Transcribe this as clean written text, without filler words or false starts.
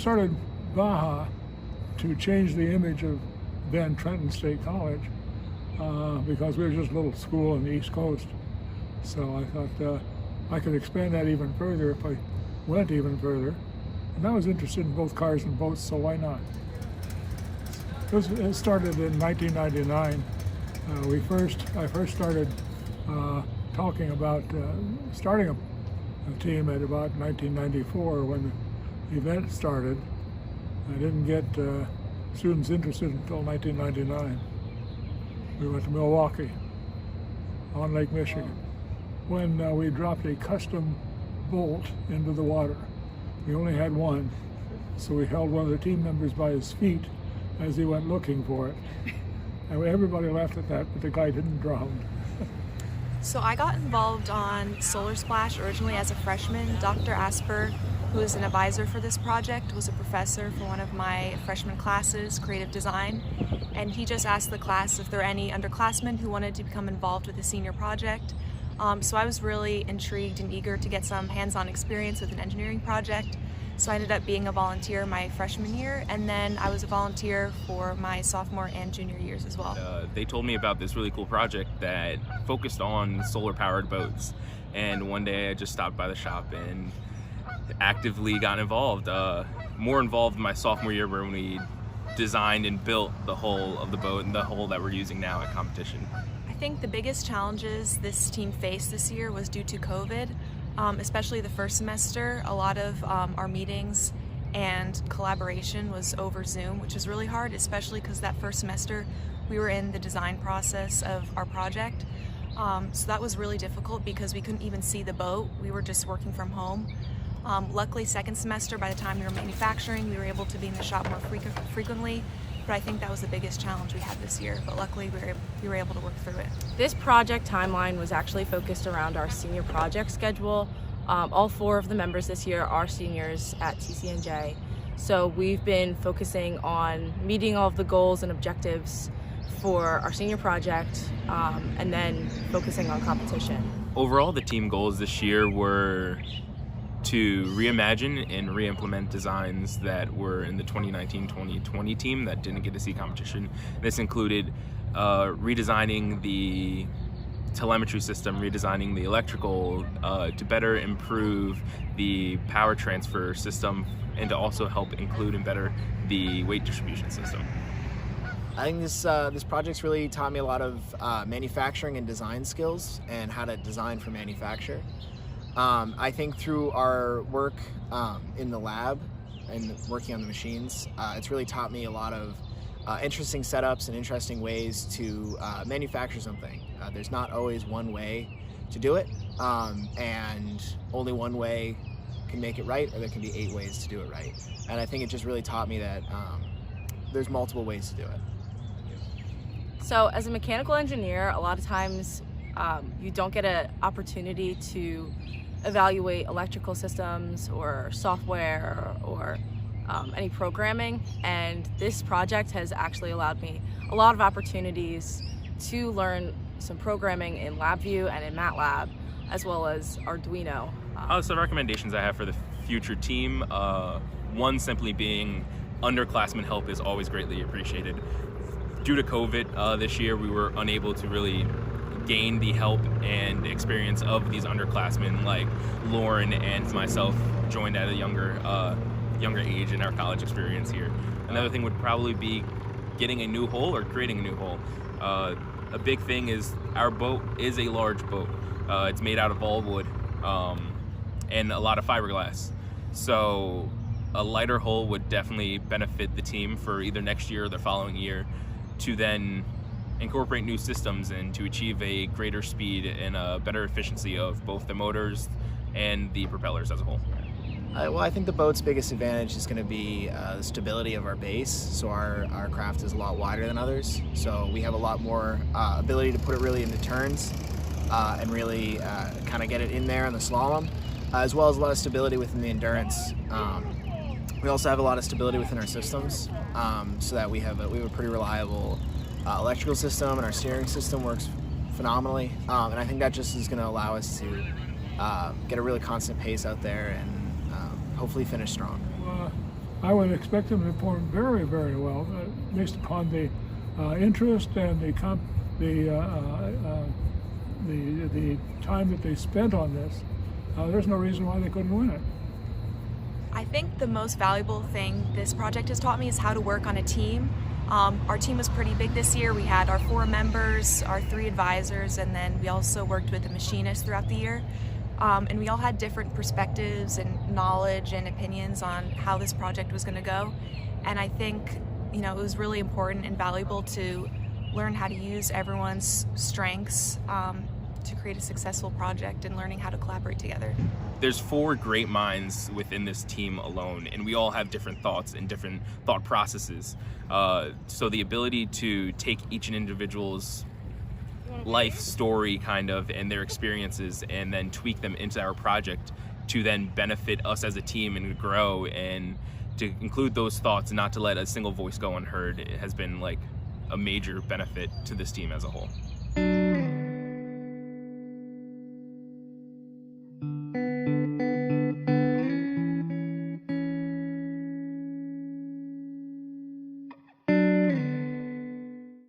started Baja to change the image of then Trenton State College because we were just a little school on the East Coast. So I thought I could expand that even further if I went even further. And I was interested in both cars and boats, so why not? It started in 1999. I first started talking about starting a team at about 1994 when the event started. I didn't get students interested until 1999. We went to Milwaukee on Lake Michigan when we dropped a custom bolt into the water. We only had one, so we held one of the team members by his feet as he went looking for it. And everybody laughed at that, but the guy didn't drown. So I got involved on Solar Splash originally as a freshman. Dr. Asper, who is an advisor for this project, was a professor for one of my freshman classes, creative design, and he just asked the class if there were any underclassmen who wanted to become involved with the senior project. So I was really intrigued and eager to get some hands-on experience with an engineering project. So I ended up being a volunteer my freshman year, and then I was a volunteer for my sophomore and junior years as well. They told me about this really cool project that focused on solar-powered boats, and one day I just stopped by the shop and actively got involved. More involved my sophomore year when we designed and built the hull of the boat and the hull that we're using now at competition. I think the biggest challenges this team faced this year was due to COVID. Especially the first semester, a lot of our meetings and collaboration was over Zoom, which was really hard, especially because that first semester we were in the design process of our project. So that was really difficult because we couldn't even see the boat. We were just working from home. Luckily, second semester, by the time we were manufacturing, we were able to be in the shop more frequently. But I think that was the biggest challenge we had this year, but luckily we were able to work through it. This project timeline was actually focused around our senior project schedule. All 4 of the members this year are seniors at TCNJ. So we've been focusing on meeting all of the goals and objectives for our senior project, and then focusing on competition. Overall, the team goals this year were to reimagine and re-implement designs that were in the 2019-2020 team that didn't get to see competition. This included redesigning the telemetry system, redesigning the electrical to better improve the power transfer system and to also help include and better the weight distribution system. I think this project's really taught me a lot of manufacturing and design skills and how to design for manufacture. I think through our work in the lab and working on the machines, it's really taught me a lot of interesting setups and interesting ways to manufacture something. There's not always one way to do it, and only one way can make it right, or there can be 8 ways to do it right. And I think it just really taught me that there's multiple ways to do it. So as a mechanical engineer, a lot of times you don't get an opportunity to evaluate electrical systems or software or any programming, and this project has actually allowed me a lot of opportunities to learn some programming in LabVIEW and in MATLAB, as well as Arduino. So recommendations I have for the future team, one simply being underclassmen help is always greatly appreciated. Due to COVID this year, we were unable to really gain the help and experience of these underclassmen like Lauren and myself joined at a younger age in our college experience here. Another thing would probably be getting a new hull or creating a new hull. A big thing is our boat is a large boat. It's made out of all wood and a lot of fiberglass. So a lighter hull would definitely benefit the team for either next year or the following year to then incorporate new systems and to achieve a greater speed and a better efficiency of both the motors and the propellers as a whole. Well, I think the boat's biggest advantage is going to be the stability of our base. So our craft is a lot wider than others. So we have a lot more ability to put it really into turns and really kind of get it in there on the slalom, as well as a lot of stability within the endurance. We also have a lot of stability within our systems, so that we have a pretty reliable electrical system, and our steering system works phenomenally. And I think that just is going to allow us to get a really constant pace out there and hopefully finish strong. I would expect them to perform very, very well, based upon the interest and the time that they spent on this. There's no reason why they couldn't win it. I think the most valuable thing this project has taught me is how to work on a team. Our team was pretty big this year. We had our 4 members, our 3 advisors, and then we also worked with a machinist throughout the year. And we all had different perspectives and knowledge and opinions on how this project was going to go. And I think, it was really important and valuable to learn how to use everyone's strengths to create a successful project and learning how to collaborate together. There's 4 great minds within this team alone, and we all have different thoughts and different thought processes. So the ability to take each individual's life story and their experiences and then tweak them into our project to then benefit us as a team and grow, and to include those thoughts and not to let a single voice go unheard, it has been like a major benefit to this team as a whole.